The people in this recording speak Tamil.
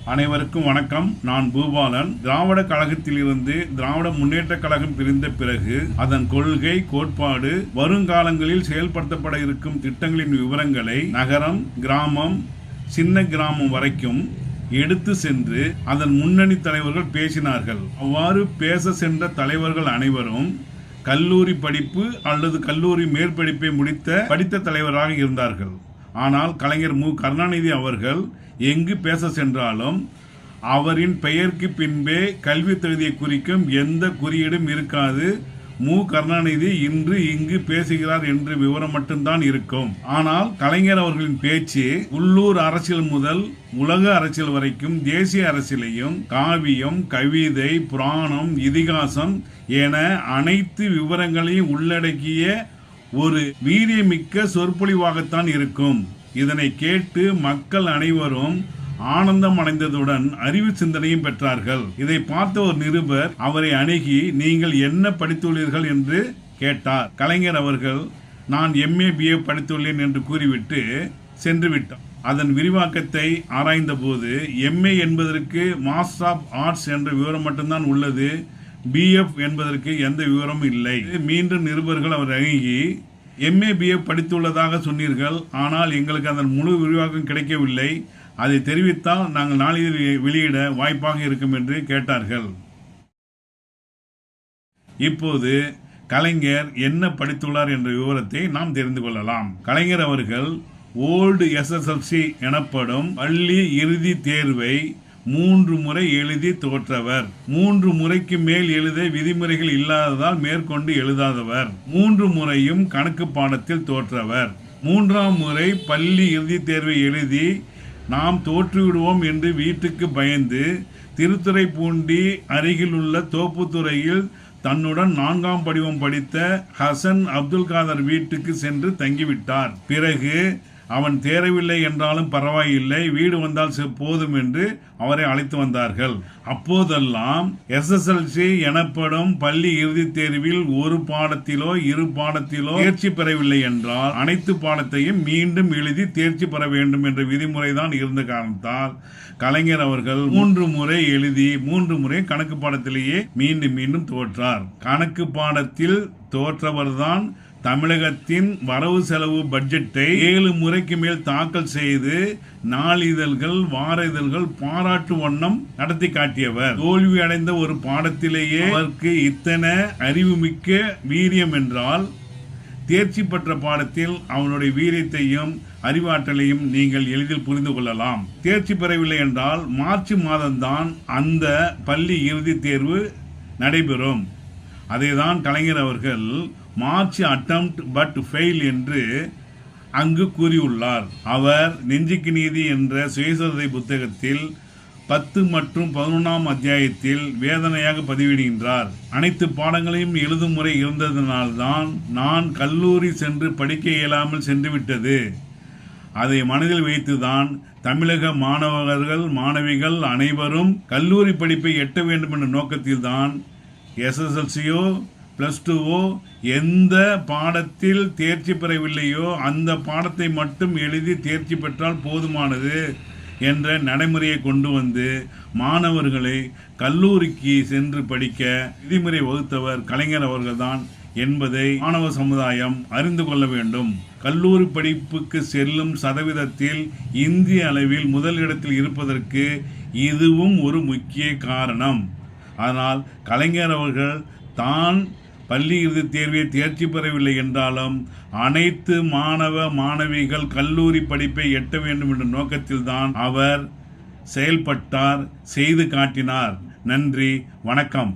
அனைவருக்கும் வணக்கம். நான் பூபாலன். திராவிட கழகத்திலிருந்து திராவிட முன்னேற்ற கழகம் பிரிந்த பிறகு அதன் கொள்கை, கோட்பாடு, வருங்காலங்களில் செயல்படுத்தப்பட இருக்கும் திட்டங்களின் விவரங்களை நகரம், கிராமம், சின்ன கிராமம் வரைக்கும் எடுத்து சென்று அதன் முன்னணி தலைவர்கள் பேசினார்கள். அவ்வாறு பேச சென்ற தலைவர்கள் அனைவரும் கல்லூரி படிப்பு அல்லது கல்லூரி மேற்படிப்பை படித்த தலைவராக இருந்தார்கள். ஆனால் கலைஞர் மு. கருணாநிதி அவர்கள் எங்கு பேச சென்றாலும் அவரின் பெயருக்கு பின்பே கல்வி தகுதியை குறிக்கும் எந்த குறியீடும் இருக்காது. மு. கருணாநிதி இன்று இங்கு பேசுகிறார் என்று விவரம் மட்டும்தான் இருக்கும். ஆனால் கலைஞர் அவர்களின் பேச்சு உள்ளூர் அரசியல் முதல் உலக அரசியல் வரைக்கும் தேசிய அரசியலையும் காவியம், கவிதை, புராணம், இதிகாசம் என அனைத்து விவரங்களையும் உள்ளடக்கிய ஒரு வீரியமிக்க சொற்பொழிவாகத்தான் இருக்கும். இதனை கேட்டு மக்கள் அனைவரும் ஆனந்தம் அடைந்ததுடன் அறிவு சிந்தனையும் பெற்றார்கள். இதை பார்த்த ஒரு நிருபர் அவரை அணுகி, நீங்கள் என்ன படித்துள்ளீர்கள் என்று கேட்டார். கலைஞர் அவர்கள், நான் MA BA படித்துள்ளேன் என்று கூறிவிட்டு சென்று விட்டார். அதன் விரிவாக்கத்தை ஆராய்ந்த போது MA என்பதற்கு மாஸ்டர் ஆஃப் ஆர்ட்ஸ் என்ற விவரம் மட்டும்தான் உள்ளது. BF என்பதற்கு எந்த விவரமும் இல்லை. மீண்டும் நிருபர்கள் அவர் அணுகி, MA BA படித்துள்ளதாக சொன்னீர்கள், ஆனால் எங்களுக்கு அதன் முழு விரிவாக்கம் கிடைக்கவில்லை. அதை தெரிவித்தால் நாங்கள் நாளிதழ் வெளியிட வாய்ப்பாக இருக்கும் என்று கேட்டார்கள். இப்போது கலைஞர் என்ன படித்துள்ளார் என்ற விவரத்தை நாம் தெரிந்து கொள்ளலாம். கலைஞர் அவர்கள் ஓல்டு SSLC எனப்படும் பள்ளி இறுதி தேர்வை 3 முறை எழுதி தோற்றவர். 3 முறைக்கு மேல் எழுத விதிமுறைகள் இல்லாததால் மேற்கொண்டு எழுதாதவர். 3 முறையும் கணக்கு பாடத்தில் தோற்றவர். 3ஆம் முறை பள்ளி இறுதி தேர்வை எழுதி நாம் தோற்றுவிடுவோம் என்று வீட்டுக்கு பயந்து திருத்துறைப்பூண்டி அருகில் உள்ள தோப்புத்துறையில் தன்னுடன் 4ஆம் படிவம் படித்த ஹசன் அப்துல் காதர் வீட்டுக்கு சென்று தங்கிவிட்டார். பிறகு அவன் தேரவில்லை என்றாலும் பரவாயில்லை, வீடு வந்தால் போதும் என்று அவரை அழைத்து வந்தார்கள். அப்போதெல்லாம் SSLC எனப்படும் பள்ளி இறுதி தேர்வில் ஒரு பாடத்திலோ 2 பாடத்திலோ தேர்ச்சி பெறவில்லை என்றால் அனைத்து பாடத்தையும் மீண்டும் எழுதி தேர்ச்சி பெற வேண்டும் என்ற விதிமுறைதான் இருந்த காரணத்தால் கலைஞர் அவர்கள் 3 முறை எழுதி 3 முறை கணக்கு பாடத்திலேயே மீண்டும் மீண்டும் தோற்றார். கணக்கு பாடத்தில் தோற்றவர்தான் தமிழகத்தின் வரவு செலவு பட்ஜெட்டை 7 முறைக்கு மேல் தாக்கல் செய்து நாளிதழ்கள், வார இதழ்கள் பாராட்டு வண்ணம் நடத்தி காட்டியவர். தோல்வி அடைந்த ஒரு பாடத்திலேயே அவருக்கு இத்தனை அறிவுமிக்க வீரியம் என்றால் தேர்ச்சி பெற்ற பாடத்தில் அவனுடைய வீரியத்தையும் அறிவாற்றலையும் நீங்கள் எளிதில் புரிந்து கொள்ளலாம். தேர்ச்சி பெறவில்லை என்றால் மார்ச் மாதம்தான் அந்த பள்ளி இறுதி தேர்வு நடைபெறும். அதைதான் கலைஞர் அவர்கள் மார்ச் அட்டெம்ப்ட் பட் ஃபெயில் என்று அங்கு கூறியுள்ளார். அவர் நெஞ்சுக்கு நீதி என்ற சுயசரிதை புத்தகத்தில் 10 மற்றும் 11ஆம் அத்தியாயத்தில் வேதனையாக பதிவிடுகின்றார். அனைத்து பாடங்களையும் எழுதும் முறை இருந்ததனால்தான் நான் கல்லூரி சென்று படிக்க இயலாமல் சென்றுவிட்டது. அதை மனதில் வைத்துதான் தமிழக மாணவர்கள், மாணவிகள் அனைவரும் கல்லூரி படிப்பை எட்ட வேண்டும் என்ற நோக்கத்தில்தான் SSLCயோ +2வோ எந்த பாடத்தில் தேர்ச்சி பெறவில்லையோ அந்த பாடத்தை மட்டும் எழுதி தேர்ச்சி பெற்றால் போதுமானது என்ற நடைமுறையை கொண்டு வந்து மாணவர்களை கல்லூரிக்கு சென்று படிக்க விதிமுறை வகுத்தவர் கலைஞர் அவர்கள்தான் என்பதை மாணவ சமுதாயம் அறிந்து கொள்ள வேண்டும். கல்லூரி படிப்புக்கு செல்லும் சதவீதத்தில் இந்திய அளவில் முதலிடத்தில் இருப்பதற்கு இதுவும் ஒரு முக்கிய காரணம். ஆனால் கலைஞர் அவர்கள் தான் பள்ளி இறுதி தேர்வை தேர்ச்சி பெறவில்லை என்றாலும் அனைத்து மாணவ மாணவிகள் கல்லூரி படிப்பை எட்ட வேண்டும் என்ற நோக்கத்தில்தான் அவர் செயல்பட்டார், செய்து காட்டினார். நன்றி, வணக்கம்.